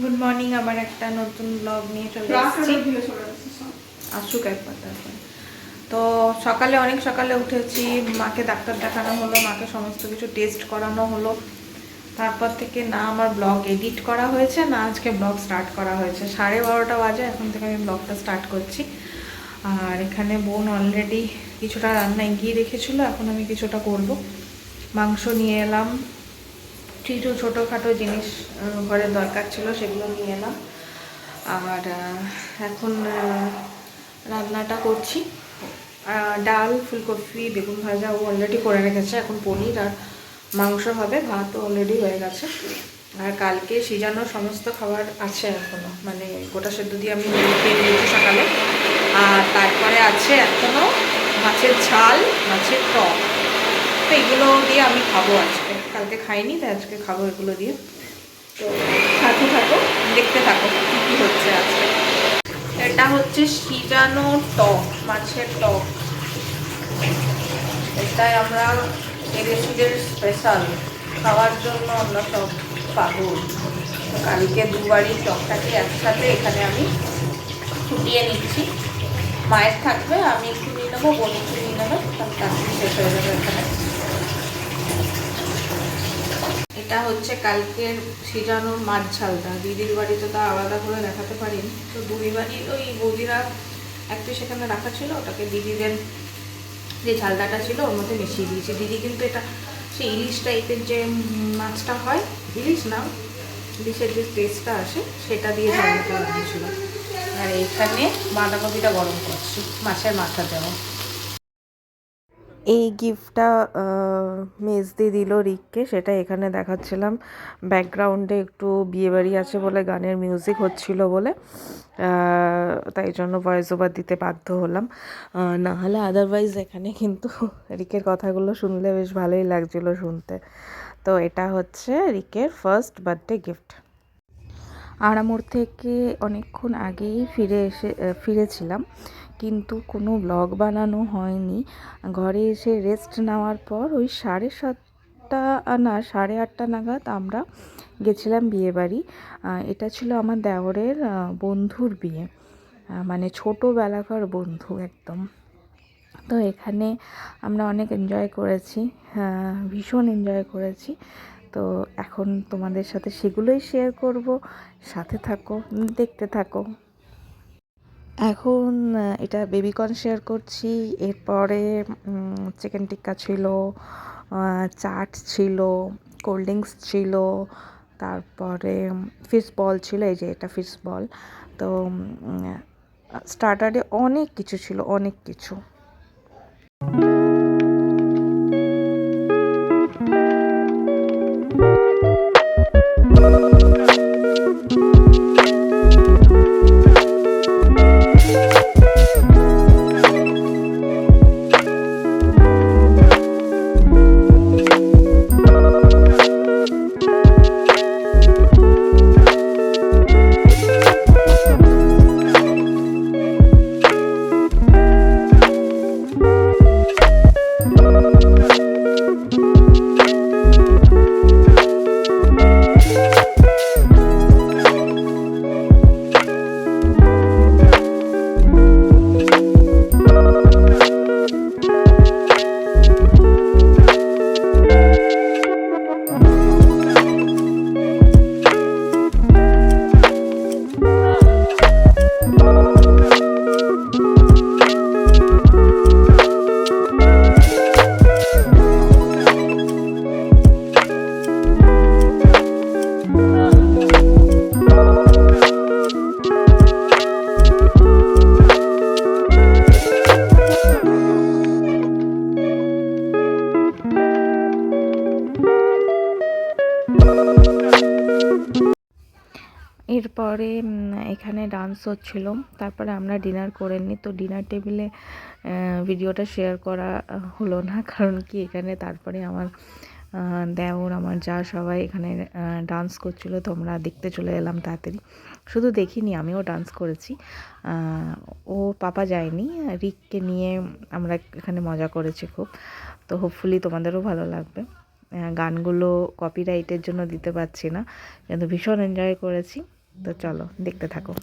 Good morning, আবার একটা নতুন ব্লগ নিয়ে চলে এসেছি। আসুক একবার তারপর। তো সকালে অনেক সকালে উঠেছি, মাকে ডাক্তার দেখানো হলো, মাকে সমস্ত কিছু টেস্ট করানো হলো। তারপর থেকে না আমার ব্লগ এডিট করা হয়েছে, না আজকে ব্লগ স্টার্ট করা হয়েছে। 12:30 বাজে, এখন থেকে আমি ব্লগটা স্টার্ট করছি। আর এখানে বোন অলরেডি কিছুটা রান্না এগিয়ে রেখেছিলো, এখন আমি কিছুটা করব। মাংস নিয়ে এলাম, কিছু ছোটোখাটো জিনিস ঘরের দরকার ছিল, সেগুলো নিয়ে এলাম। আর এখন রান্নাটা করছি। ডাল, ফুলকপি, বেগুন ভাজা ও অলরেডি করে রেখেছে। এখন পনির আর মাংস হবে, ভাতও অলরেডি হয়ে গেছে। আর কালকে সিজানো সমস্ত খাবার আছে এখনও, মানে গোটা সেদ্ধ দিয়ে আমি খেয়ে নিয়েছি সকালে। আর তারপরে আছে এখনও মাছের ঝাল, মাছের টক। তো এগুলো দিয়ে আমি খাবো আজকে, কালকে খাইনি তাই আজকে খাবো এগুলো দিয়ে। তো সাথে থাকো, দেখতে থাকো কী কী হচ্ছে আজকে। এটা হচ্ছে সিজানো টক, মাছের টক। এটাই আমরা এদেশের স্পেশাল, খাওয়ার জন্য আমরা সব পাগল। তো কালকে দুবারই টকটাকে একসাথে এখানে আমি ফুটিয়ে নিচ্ছি। মায়ের থাকবে, আমি একটু নিয়ে নেবো, বোন একটু নিয়ে নেবে, তারপর শেষ হয়ে যাবে এখানে। এটা হচ্ছে কালকের সিজানোর মাছ ঝালটা। দিদির বাড়িতে তো আলাদা করে দেখাতে পারিনি, তো দুই বাড়ির ওই বৌদিরা একটু সেখানে রাখা ছিল, ওটাকে দিদিদের যে ঝালদাটা ছিল ওর মধ্যে মিশিয়ে দিয়েছি। দিদি কিন্তু এটা সেই ইলিশ টাইপের যে মাছটা হয়, ইলিশ না, ইলিশের যে টেস্টটা আসে সেটা দিয়ে ঝালদাটা বানিয়েছিল। আর এইখানে বাঁধাকপিটা গরম করছি, মাছের মাথা দেওয়া। এই গিফটটা মেজদি দিল রিককে, সেটা এখানে দেখাচ্ছিলাম। ব্যাকগ্রাউন্ডে একটু বিয়েবাড়ি আছে বলে গানের মিউজিক হচ্ছিল বলে, তাই জন্য ভয়েস ওভার দিতে বাধ্য হলাম। নাহলে আদারওয়াইজ এখানে কিন্তু রিকের কথাগুলো শুনলে বেশ ভালোই লাগছিলো শুনতে। তো এটা হচ্ছে রিকের ফার্স্ট বার্থডে গিফট। আড়ামোড় থেকে অনেকক্ষণ আগেই ফিরেছিলাম, কিন্তু কোনো ব্লগ বানানো হয়নি। ঘরে এসে রেস্ট নেওয়ার পর ওই 7:30 না 8:30 নাগাদ আমরা গেছিলাম বিয়েবাড়ি। এটা ছিল আমার দেওরের বন্ধুর বিয়ে, মানে ছোটোবেলাকার বন্ধু একদম। তো এখানে আমরা অনেক এনজয় করেছি, ভীষণ এনজয় করেছি। তো এখন তোমাদের সাথে সেগুলোই শেয়ার করব, সাথে থাকো, দেখতে থাকো। এখন এটা বেবিকর্ন শেয়ার করছি। এরপরে চিকেন টিক্কা ছিল, চাট ছিল, কোল্ড ড্রিঙ্কস ছিল, তারপরে ফিশ বল ছিল, এই যে এটা ফিশ বল। তো স্টার্টারে অনেক কিছু ছিল, অনেক কিছু। এরপরে এখানে ডান্স হচ্ছিল, তারপরে আমরা ডিনার করে নিই। তো ডিনার টেবিলে ভিডিওটা শেয়ার করা হলো না, কারণ কি এখানে তারপরে আমার দেওর, আমার যা সবাই এখানে ডান্স করছিল, তো আমরা দেখতে চলে এলাম তাড়াতাড়ি। শুধু দেখিনি, আমিও ডান্স করেছি। ও পাপা যায়নি, রিককে নিয়ে আমরা এখানে মজা করেছি খুব। তো হোপফুলি তোমাদেরও ভালো লাগবে। গানগুলো কপিরাইটের জন্য দিতে পারছি না, কিন্তু ভীষণ এনজয় করেছি। তো চলো দেখতে থাকো।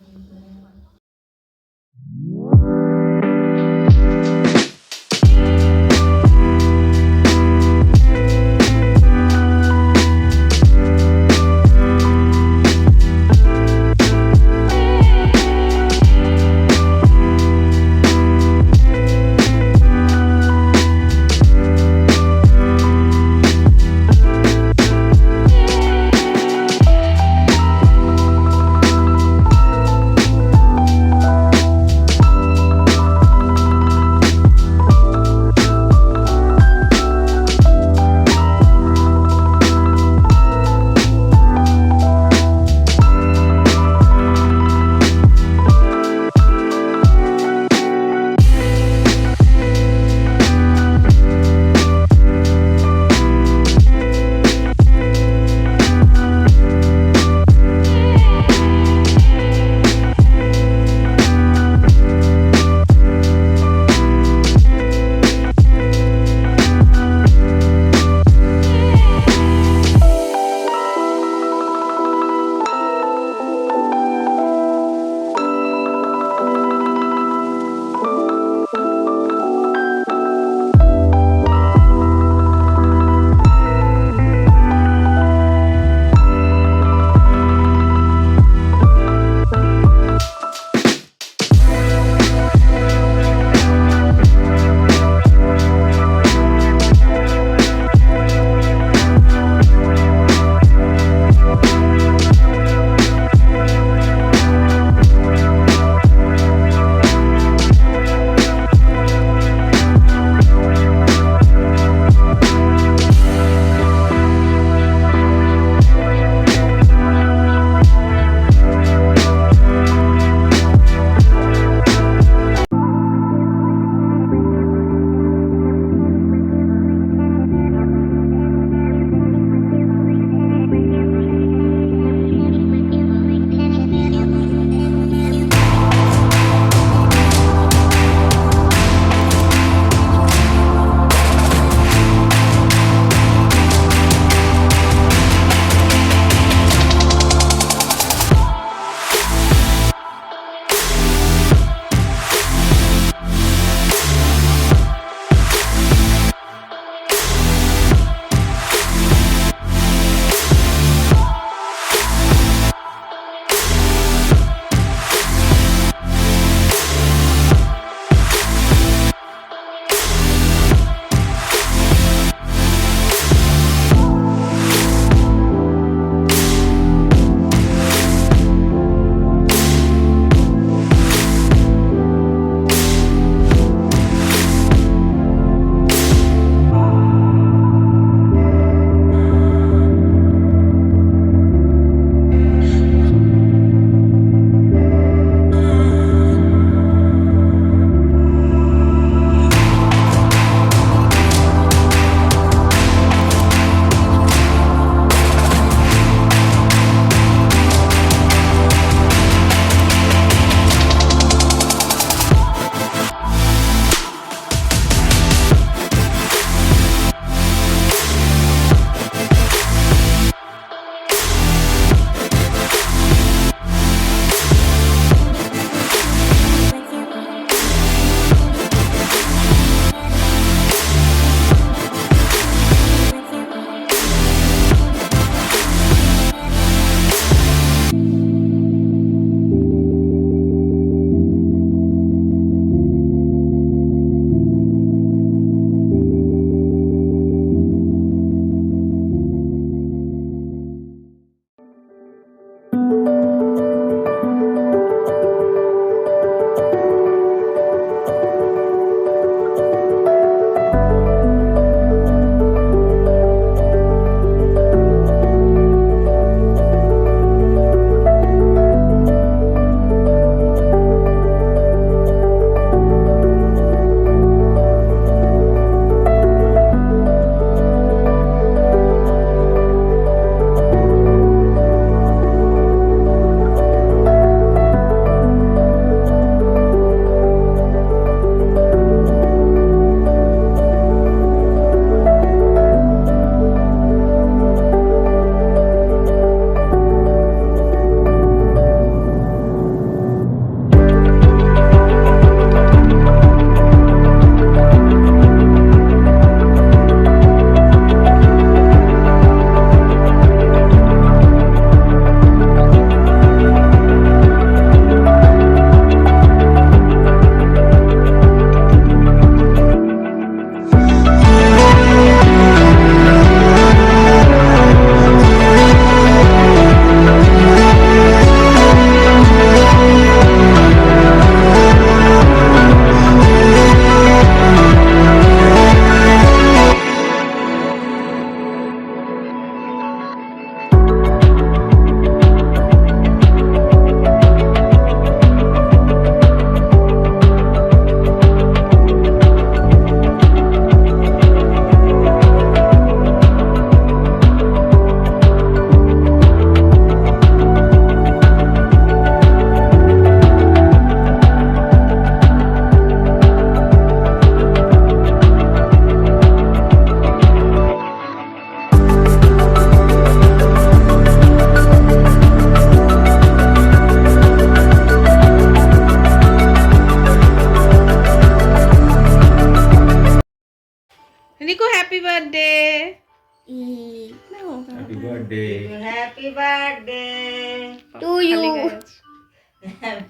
To you.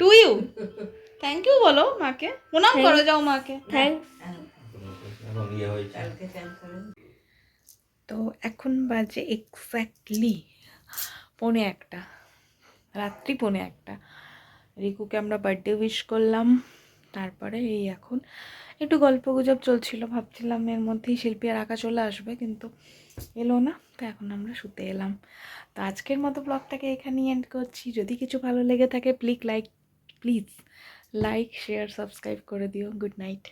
To you, thank you বলো মাকে, প্রণাম করো যাও মাকে। থ্যাঙ্কস। তো এখন বাজে এক্স্যাক্টলি 1:45, রাত্রি 1:45। রিকুকে আমরা বার্থডে উইশ করলাম, তারপরে এই এখন একটু গল্প গুজব চলছিল, ভাবছিলাম এর মধ্যেই শিল্পী আর আঁকা চলে আসবে, কিন্তু এলো না। তো এখন আমরা শুতে এলাম। তো আজকের মতো ব্লগটাকে এখানেই এন্ড করছি। যদি কিছু ভালো লেগে থাকে প্লিজ লাইক, শেয়ার, সাবস্ক্রাইব করে দিও। Good night.